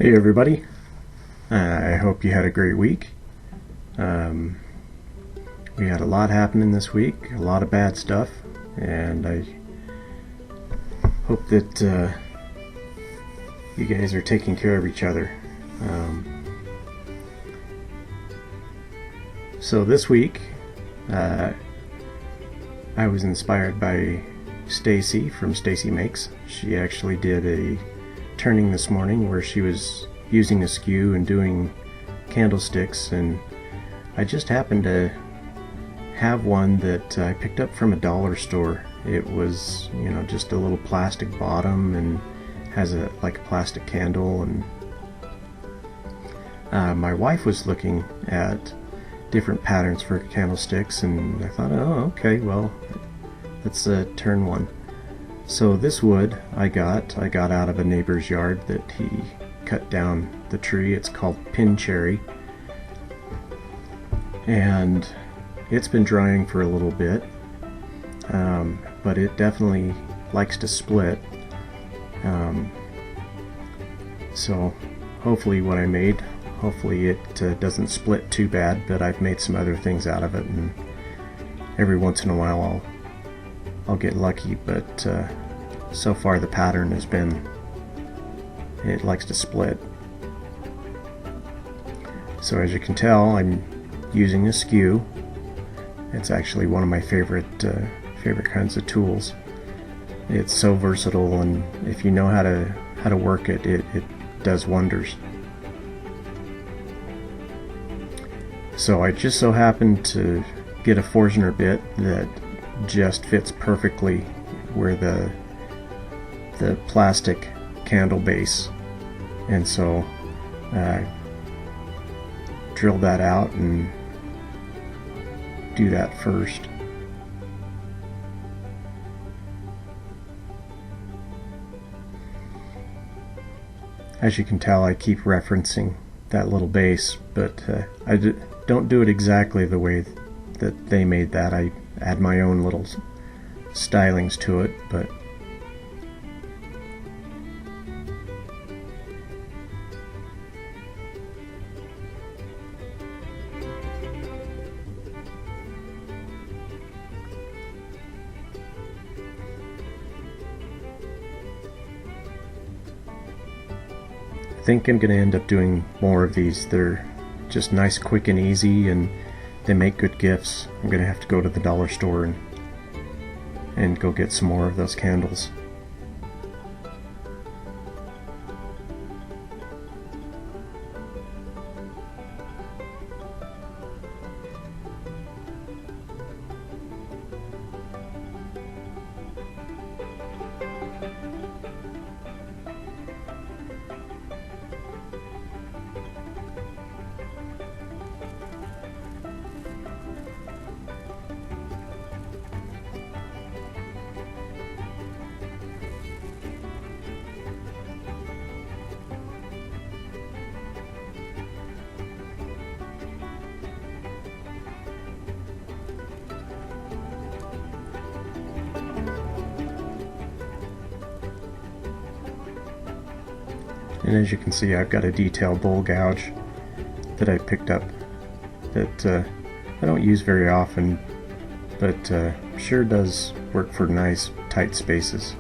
Hey everybody, I hope you had a great week. We had a lot happening this week, a lot of bad stuff, and I hope that you guys are taking care of each other. So this week I was inspired by Stacy from Stacy Makes. She actually did a turning this morning where she was using a skew and doing candlesticks, and I just happened to have one that I picked up from a dollar store. It was, just a little plastic bottom and has a plastic candle, and my wife was looking at different patterns for candlesticks, and I thought, oh, okay, well, let's turn one. So this wood I got out of a neighbor's yard that he cut down the tree. It's called pin cherry, and it's been drying for a little bit, but it definitely likes to split. So hopefully what I made, hopefully it doesn't split too bad, but I've made some other things out of it, and every once in a while I'll get lucky, but so far the pattern has been, it likes to split. So as you can tell, I'm using a skew. It's actually one of my favorite kinds of tools. It's so versatile, and if you know how to work it, it does wonders. So I just so happened to get a Forstner bit that just fits perfectly where the plastic candle base, and so drill that out and do that first. As you can tell, I keep referencing that little base, but I don't do it exactly the way that they made that. I add my own little stylings to it, but I think I'm going to end up doing more of these. They're just nice, quick, and easy, and they make good gifts. I'm going to have to go to the dollar store and go get some more of those candles. And as you can see, I've got a detail bowl gouge that I picked up that I don't use very often, but sure does work for nice tight spaces.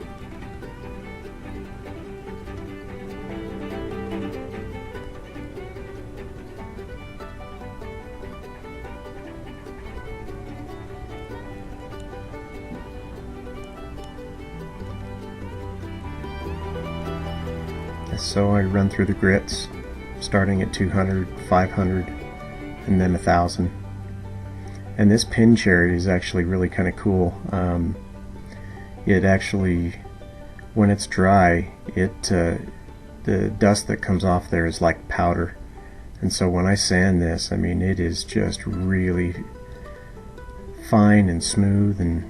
So I run through the grits, starting at 200, 500, and then 1000. And this pin cherry is actually really kind of cool. It actually, when it's dry, the dust that comes off there is like powder. And so when I sand this, I mean, it is just really fine and smooth, and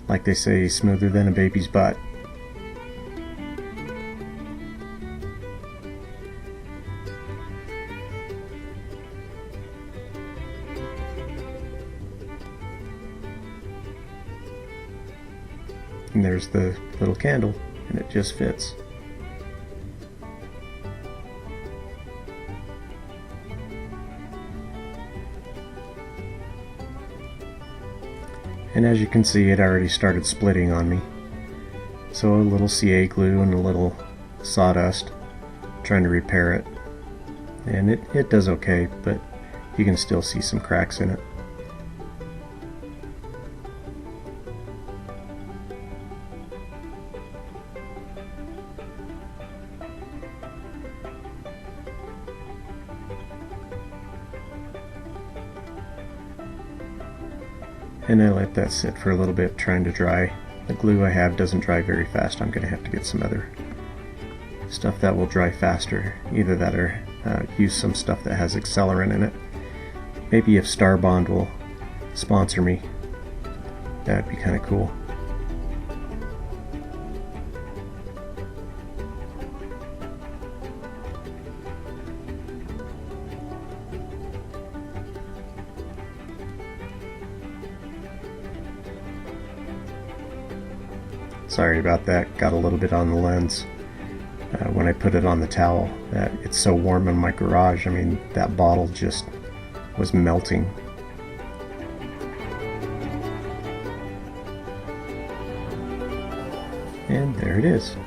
like they say, smoother than a baby's butt. And there's the little candle, and it just fits. And as you can see, it already started splitting on me. So a little CA glue and a little sawdust, trying to repair it. And it does okay, but you can still see some cracks in it. And I let that sit for a little bit, trying to dry. The glue I have doesn't dry very fast. I'm going to have to get some other stuff that will dry faster. Either that or use some stuff that has accelerant in it. Maybe if Star Bond will sponsor me, that'd be kind of cool. Sorry about that, got a little bit on the lens when I put it on the towel. It's so warm in my garage, I mean, that bottle just was melting. And there it is.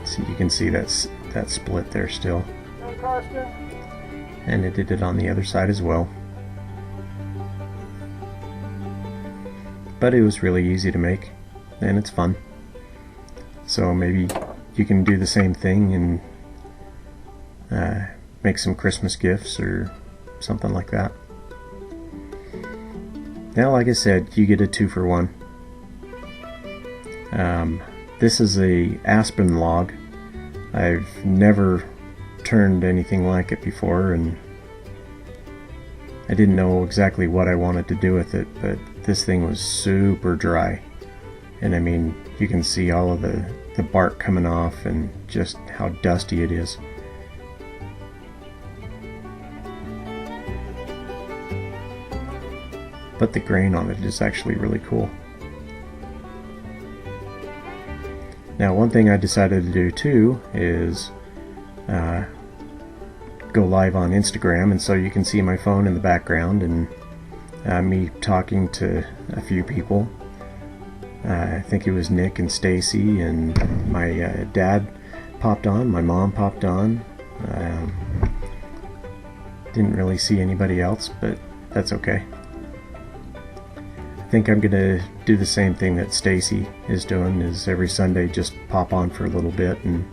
So you can see that split there still. And it did it on the other side as well. But it was really easy to make, and it's fun. So maybe you can do the same thing and make some Christmas gifts or something like that. Now, like I said, you get a 2-for-1. This is a Aspen log. I've never turned anything like it before, and I didn't know exactly what I wanted to do with it, but this thing was super dry. And I mean, you can see all of the bark coming off and just how dusty it is. But the grain on it is actually really cool. Now, one thing I decided to do too is go live on Instagram, and so you can see my phone in the background and me talking to a few people. I think it was Nick and Stacy, and my dad popped on, my mom popped on. Didn't really see anybody else, but that's okay. I think I'm gonna do the same thing that Stacy is doing, is every Sunday just pop on for a little bit and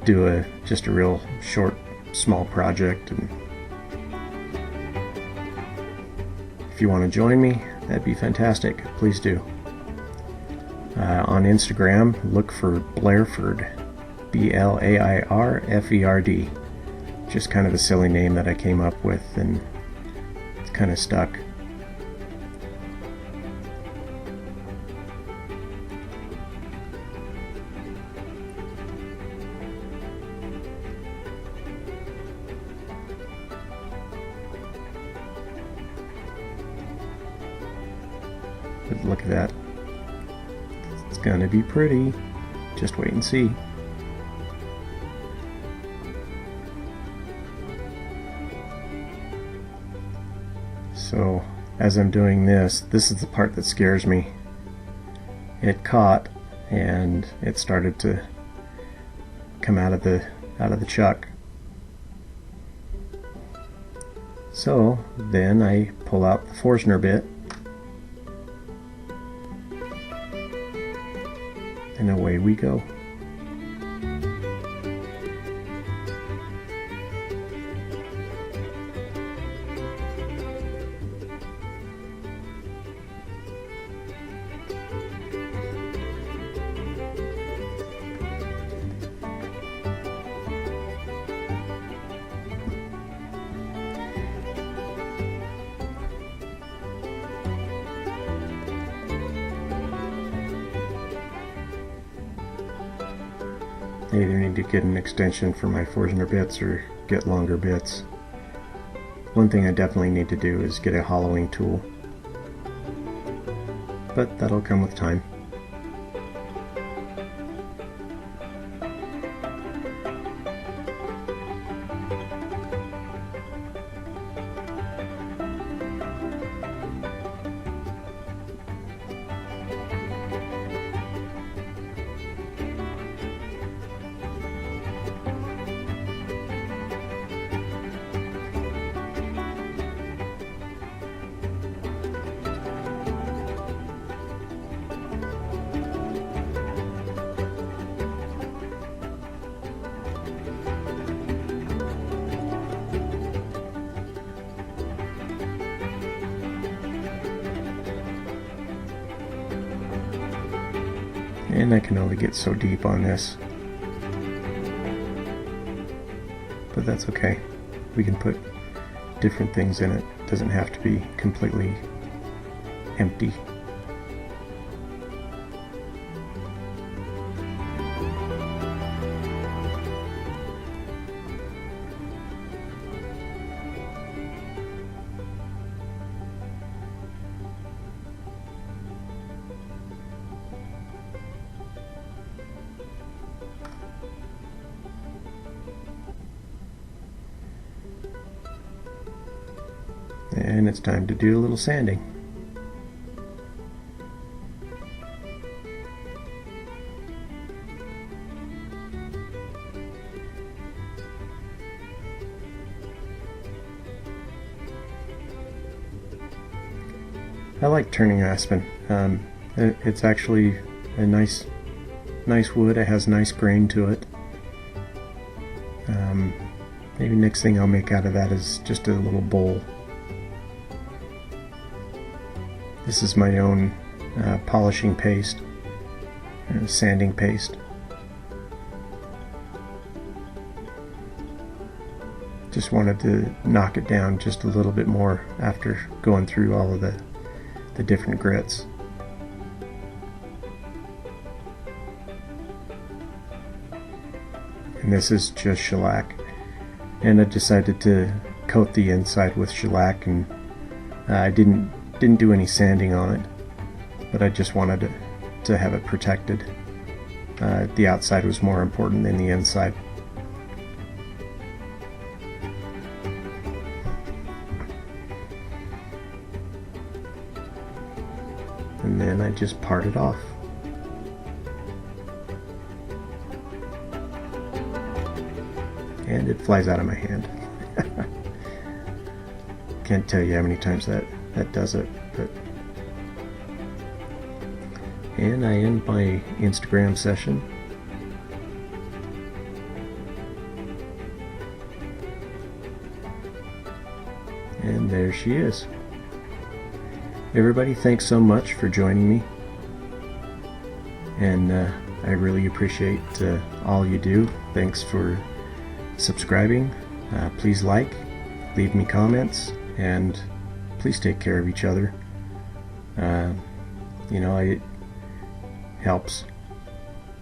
do just a real short, small project. And if you want to join me, that'd be fantastic. Please do. On Instagram, look for Blairford, Blairferd. Just kind of a silly name that I came up with, and it's kind of stuck. But look at that. It's gonna be pretty. Just wait and see. So as I'm doing this is the part that scares me. It caught and it started to come out of the chuck. So then I pull out the Forstner bit, and away we go. I either need to get an extension for my Forstner bits or get longer bits. One thing I definitely need to do is get a hollowing tool, but that'll come with time. And I can only get so deep on this, but that's okay. We can put different things in it. It doesn't have to be completely empty. And it's time to do a little sanding. I like turning aspen. It's actually a nice wood. It has nice grain to it. Maybe next thing I'll make out of that is just a little bowl. This is my own polishing paste, sanding paste. Just wanted to knock it down just a little bit more after going through all of the different grits. And this is just shellac. And I decided to coat the inside with shellac, and I didn't do any sanding on it, but I just wanted to have it protected. The outside was more important than the inside. And then I just part it off. And it flies out of my hand. Can't tell you how many times that does it. But and I end my Instagram session. And there she is. Everybody, thanks so much for joining me, and I really appreciate all you do. Thanks for subscribing. Please leave me comments, and please take care of each other. You know, it helps